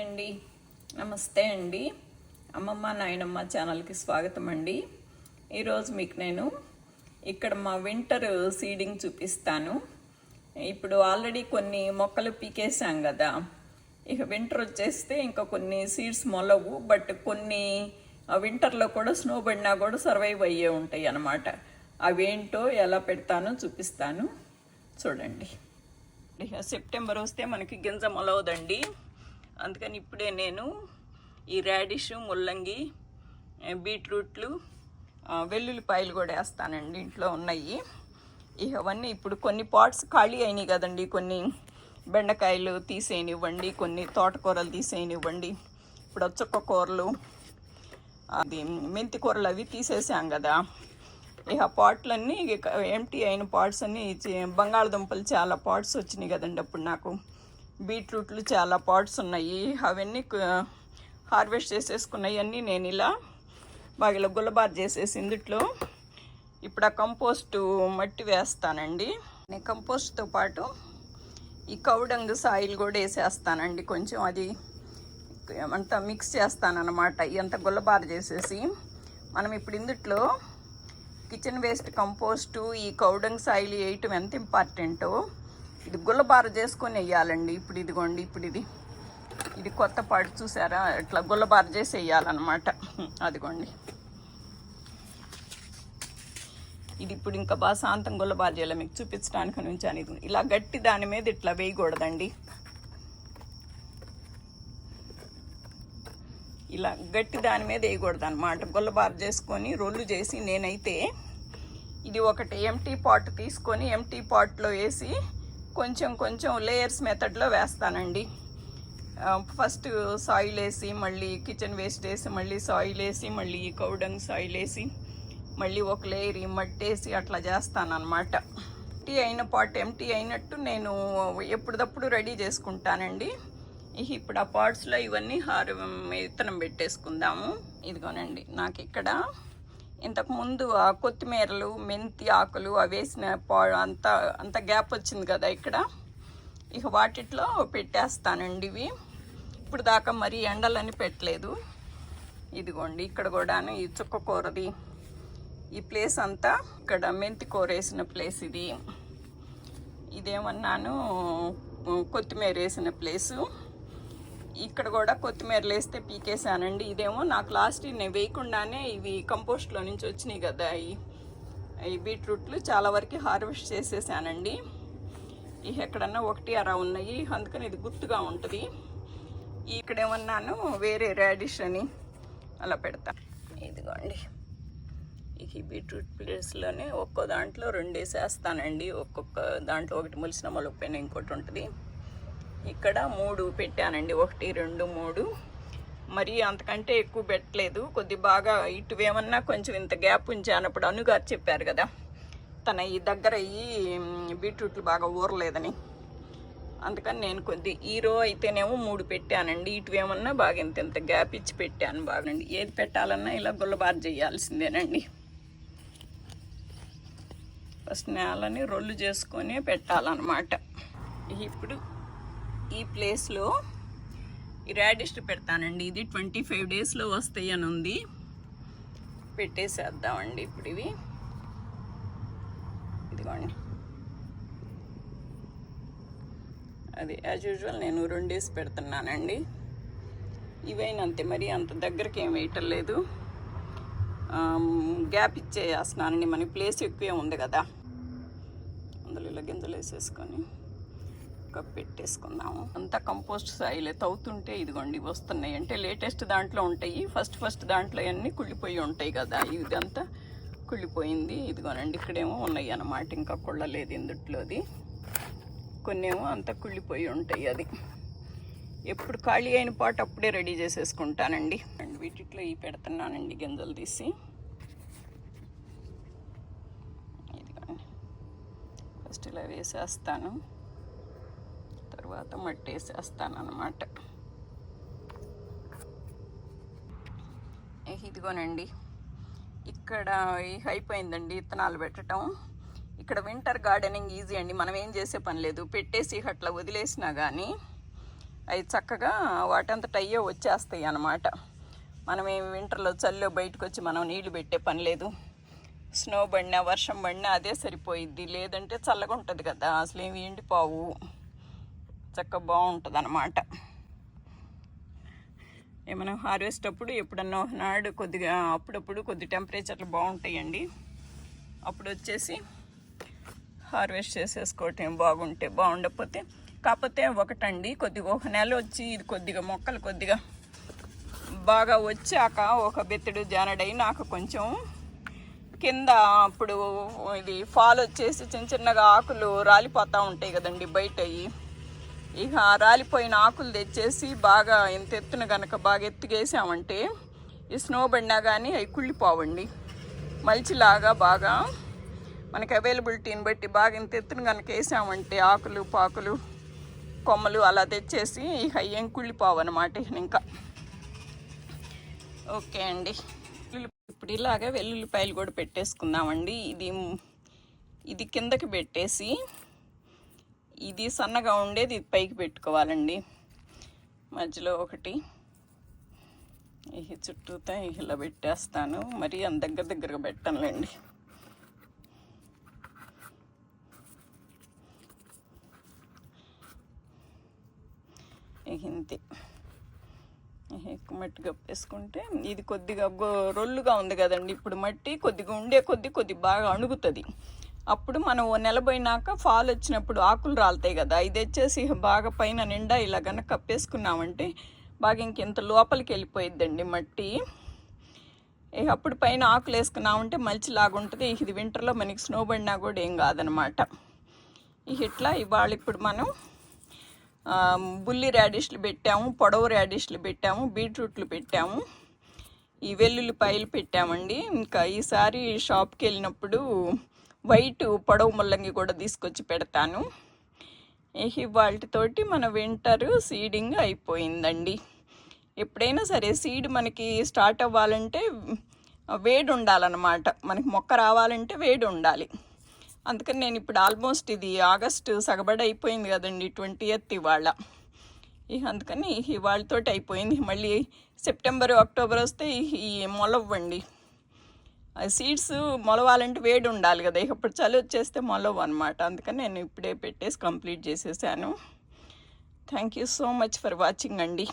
అండి, నమస్తే అండి. అమ్మమ్మ నాయనమ్మ ఛానల్కి స్వాగతం అండి. ఈరోజు మీకు నేను ఇక్కడ మా వింటర్ సీడింగ్ చూపిస్తాను. ఇప్పుడు ఆల్రెడీ కొన్ని మొక్కలు పీకేసాం కదా, ఇక వింటర్ వచ్చేస్తే ఇంకా కొన్ని సీడ్స్ మొలవు. బట్ కొన్ని వింటర్లో కూడా స్నో పడినా కూడా సర్వైవ్ అయ్యే ఉంటాయి అన్నమాట. అవేంటో ఎలా పెడతానో చూపిస్తాను, చూడండి. సెప్టెంబర్ వస్తే మనకి గింజ మొలవదండి, అందుకని ఇప్పుడే నేను ఈ రాడిష్, ముల్లంగి, బీట్రూట్లు, వెల్లుల్లిపాయలు కూడా వేస్తానండి. ఇంట్లో ఉన్నాయి ఇవన్నీ. ఇప్పుడు కొన్ని పాట్స్ ఖాళీ అయినాయి కదండి, కొన్ని బెండకాయలు తీసేయనివ్వండి, కొన్ని తోటకూరలు తీసేయనివ్వండి. ఇప్పుడు చుక్క కూరలు, అది మెంతి కూరలు అవి తీసేసాం కదా. ఇక పాట్లన్నీ ఎంటీ అయిన పాట్స్ అన్నీ, బంగాళదుంపలు చాలా పాట్స్ వచ్చినాయి కదండి అప్పుడు నాకు. బీట్రూట్లు చాలా పాట్స్ ఉన్నాయి, అవన్నీ హార్వెస్ట్ చేసేసుకున్నాయి అన్నీ. నేను ఇలా బాగా ఇలా గుల్లబార్ చేసేసి ఇందుట్లో ఇప్పుడు ఆ కంపోస్టు మట్టి వేస్తానండి. నేను కంపోస్ట్తో పాటు ఈ కౌడంగ్ సాయిల్ కూడా వేసేస్తానండి. కొంచెం అది అంతా మిక్స్ చేస్తానన్నమాట. ఇదంతా గుల్లబార్ చేసేసి మనం ఇప్పుడు ఇందుట్లో కిచెన్ వేస్ట్ కంపోస్టు, ఈ కౌడంగ్ సాయిల్ వేయటం ఎంత ఇంపార్టెంటో, ఇది గుల్లబార చేసుకొని వేయాలండి. ఇప్పుడు ఇదిగోండి, ఇప్పుడు ఇది కొత్త పాటు చూసారా, ఇట్లా గుల్లబార చేసి వేయాలన్నమాట. అదిగోండి, ఇది ఇప్పుడు ఇంకా బాగా శాంతం గుల్లబార చేయాలి. మీకు చూపించడానికి నుంచాను. ఇది ఇలా గట్టి దాని మీద ఇట్లా వేయకూడదండి, ఇలా గట్టి దాని మీద వేయకూడదు అనమాట. గుల్లబార చేసుకొని రొల్లు చేసి, నేనైతే ఇది ఒకటి ఎంటీ పాట్ తీసుకొని ఎంటీ పాట్లో వేసి కొంచెం కొంచెం లేయర్స్ మెథడ్లో వేస్తానండి. ఫస్ట్ సాయిల్ వేసి, మళ్ళీ కిచెన్ వేస్ట్ వేసి, మళ్ళీ సాయిల్ వేసి, మళ్ళీ కౌడంగ్ సాయిల్ వేసి, మళ్ళీ ఒక లేయర్ మట్టేసి అట్లా చేస్తానన్నమాట. ఎంటీ అయిన పాట్ ఎంటీ అయినట్టు నేను ఎప్పుడప్పుడు రెడీ చేసుకుంటానండి. ఇప్పుడు ఆ పాట్స్లో ఇవన్నీ విత్తనం పెట్టేసుకుందాము. ఇదిగోనండి, నాకు ఇక్కడ ఇంతకుముందు ఆ కొత్తిమీరలు, మెంతి ఆకులు అవి వేసిన అంత గ్యాప్ వచ్చింది కదా ఇక్కడ. ఇక వాటిట్లో పెట్టేస్తానండి ఇవి. ఇప్పుడు దాకా మరి ఎండలని పెట్టలేదు. ఇదిగోండి, ఇక్కడ కూడాను ఈ చుక్క కూరది ఈ ప్లేస్ అంతా, ఇక్కడ మెంతి కూర వేసిన ప్లేస్ ఇది. ఇదేమన్నాను కొత్తిమీర వేసిన ప్లేసు. ఇక్కడ కూడా కొత్తిమీరలు వేస్తే పీకేసానండి. ఇదేమో నాకు లాస్ట్ నేను వేయకుండానే ఇవి కంపోస్ట్లో నుంచి వచ్చినాయి కదా, ఈ బీట్రూట్లు చాలా వరకు హార్వెస్ట్ చేసేసానండి. ఇవి ఎక్కడన్నా ఒకటి అరా ఉన్నాయి, అందుకని ఇది గుర్తుగా ఉంటుంది. ఇక్కడ ఏమన్నాను వేరే రాడిష్ అని అలా పెడతా. ఇదిగోండి, ఈ బీట్రూట్ ప్లేస్లోనే ఒక్కో దాంట్లో 2 వేసేస్తానండి. ఒక్కొక్క దాంట్లో ఒకటి మొలిసిన మొలకపోయినా ఇంకోటి ఉంటుంది. ఇక్కడ 3 పెట్టానండి, 1 2 3. మరి అంతకంటే ఎక్కువ పెట్టలేదు. కొద్ది బాగా ఇటువేమన్నా కొంచెం ఇంత గ్యాప్ ఉంచానప్పుడు అనుగారు చెప్పారు కదా, తన ఈ దగ్గర ఈ బీట్రూట్లు బాగా ఊరలేదని. అందుకని నేను కొద్ది ఈ రో అయితేనేమో 3 పెట్టానండి, ఇటువేమన్నా బాగా ఇంత గ్యాప్ ఇచ్చి పెట్టాను. బాగానండి, ఏది పెట్టాలన్నా ఇలా గుల్లబార్ చేయాల్సిందేనండి. ఫస్ట్ నేలని రొల్లు చేసుకొని పెట్టాలన్నమాట. ఇప్పుడు ఈ ప్లేస్లో ఈ రాడిష్ పెడతానండి. ఇది 25 డేస్లో వస్తాయి అని ఉంది. పెట్టేసేద్దామండి ఇప్పుడు ఇవి. ఇదిగోండి, అది యాజ్ యూజువల్ నేను 2 డేస్ పెడుతున్నానండి. ఇవైనంతే, మరి అంత దగ్గరికి ఏం వేయటం లేదు. గ్యాప్ ఇచ్చేస్తున్నానండి, మనకి ప్లేస్ ఎక్కువే ఉంది కదా. అందులో ఇలా గింజలు వేసేసుకొని పెట్టేసుకుందాము. అంతా కంపోస్ట్ సాయిలే తవ్వుతుంటే ఇదిగోండి వస్తున్నాయి. అంటే లేటెస్ట్ దాంట్లో ఉంటాయి, ఫస్ట్ దాంట్లో అన్నీ కుళ్ళిపోయి ఉంటాయి కదా. ఇదంతా కుళ్ళిపోయింది. ఇదిగోనండి, ఇక్కడేమో ఉన్నాయి అన్నమాట, ఇంకా కుళ్ళలేదు ఇందుట్లోది. కొన్ని ఏమో అంతా కుళ్ళిపోయి ఉంటాయి. అది ఎప్పుడు ఖాళీ అయిన పాటు అప్పుడే రెడీ చేసేసుకుంటానండి. అండ్ వీటిలో ఈ పెడుతున్నానండి గింజలు తీసి. ఇదిగోండి, ఫస్ట్ ఇలా వేసేస్తాను, తర్వాత మట్టి వేసేస్తాను అన్నమాట. ఇదిగోనండి, ఇక్కడ అయిపోయిందండి విత్తనాలు పెట్టడం. ఇక్కడ వింటర్ గార్డెనింగ్ ఈజీ అండి, మనం ఏం చేసే పని లేదు. పెట్టేసి అట్లా వదిలేసినా కానీ అవి చక్కగా వాటంతట అయ్యే వచ్చేస్తాయి అన్నమాట. మనం ఏమి వింటర్లో చలిలో బయటకు వచ్చి మనం నీళ్లు పెట్టే పని లేదు. స్నో పడినా వర్షం పడినా అదే సరిపోయిద్ది. లేదంటే చల్లగా ఉంటుంది కదా, అసలు ఏమి ఎండిపోవు, చక్కగా బాగుంటుంది అన్నమాట. ఏమైనా హార్వెస్ట్ అప్పుడు ఎప్పుడన్నా నాడు కొద్దిగా అప్పుడప్పుడు కొద్ది టెంపరేచర్లు బాగుంటాయండి. అప్పుడు వచ్చేసి హార్వెస్ట్ చేసేసుకోవటం బాగుంటే, బాగుండకపోతే కాకపోతే ఒకటండి, కొద్దిగా ఒక నెల వచ్చి ఇది కొద్దిగా మొక్కలు కొద్దిగా బాగా వచ్చాక ఒక బెత్తడు జానడైనాక కొంచెం కింద అప్పుడు ఇది ఫాల్ వచ్చేసి చిన్న చిన్నగా ఆకులు రాలిపోతూ ఉంటాయి కదండి బయట. ఇక రాలిపోయిన ఆకులు తెచ్చేసి బాగా ఇంత ఎత్తున కనుక బాగా ఎత్తుకేసామంటే ఈ స్నో పడినా కానీ అవి కుళ్ళిపోవండి. మల్చిలాగా బాగా మనకి అవైలబిలిటీని బట్టి బాగా ఇంత ఎత్తున కనుక వేసామంటే ఆకులు పాకులు కొమ్మలు అలా తెచ్చేసి ఇక ఏం కుళ్ళిపోవన్నమాట. ఇంకా ఓకే అండి, ఇప్పుడు ఇలాగే వెల్లుల్లిపాయలు కూడా పెట్టేసుకుందామండి. ఇది కిందకి పెట్టేసి ఇది సన్నగా ఉండేది ఇది పైకి పెట్టుకోవాలండి. మధ్యలో ఒకటి చుట్టూతో ఇలా పెట్టేస్తాను. మరి అంత దగ్గరగా పెట్టనులేండి. ఇంతే, ఎక్కువ మట్టి కప్పేసుకుంటే ఇది కొద్దిగా రొల్లుగా ఉంది కదండి. ఇప్పుడు మట్టి కొద్దిగా ఉండే కొద్ది బాగా అణుగుతుంది. అప్పుడు మనం నెలబోయినాక ఫాల్ వచ్చినప్పుడు ఆకులు రాలుతాయి కదా, ఇది వచ్చేసి బాగా పైన నిండా ఇలా కనుక కప్పేసుకున్నామంటే బాగా ఇంకెంత లోపలికి వెళ్ళిపోయిద్దండి మట్టి. అప్పుడు పైన ఆకులు వేసుకున్నామంటే మల్చిలాగా ఉంటుంది. ఇది వింటర్లో మనకి స్నో పడినా కూడా ఏం కాదనమాట. ఇట్లా ఇవాళ ఇప్పుడు మనం బుల్లి రాడిష్లు పెట్టాము, పొడవు రాడిష్లు పెట్టాము, బీట్రూట్లు పెట్టాము, ఈ వెల్లుల్లిపాయలు పెట్టామండి. ఇంకా ఈసారి షాప్కి వెళ్ళినప్పుడు వైట్ పొడవు ముల్లంగి కూడా తీసుకొచ్చి పెడతాను. వాటితోటి మన వింటర్ సీడింగ్ అయిపోయిందండి. ఎప్పుడైనా సరే సీడ్ మనకి స్టార్ట్ అవ్వాలంటే వేడి ఉండాలన్నమాట. మనకి మొక్క రావాలంటే వేడి ఉండాలి. అందుకని నేను ఇప్పుడు ఆల్మోస్ట్ ఇది ఆగస్టు సగబడి అయిపోయింది కదండి, 20th ఇవాళ. అందుకని ఇవాళతోటి అయిపోయింది. మళ్ళీ సెప్టెంబర్ అక్టోబర్ వస్తే ఈ మొలవ్వండి. సీడ్స్ మొలవాలంటే వేడి ఉండాలి కదా, ఇప్పుడు చలి వచ్చేస్తే మొలవు అనమాట. అందుకని నేను ఇప్పుడే పెట్టేసి కంప్లీట్ చేసేసాను. Thank you so much for watching అండి.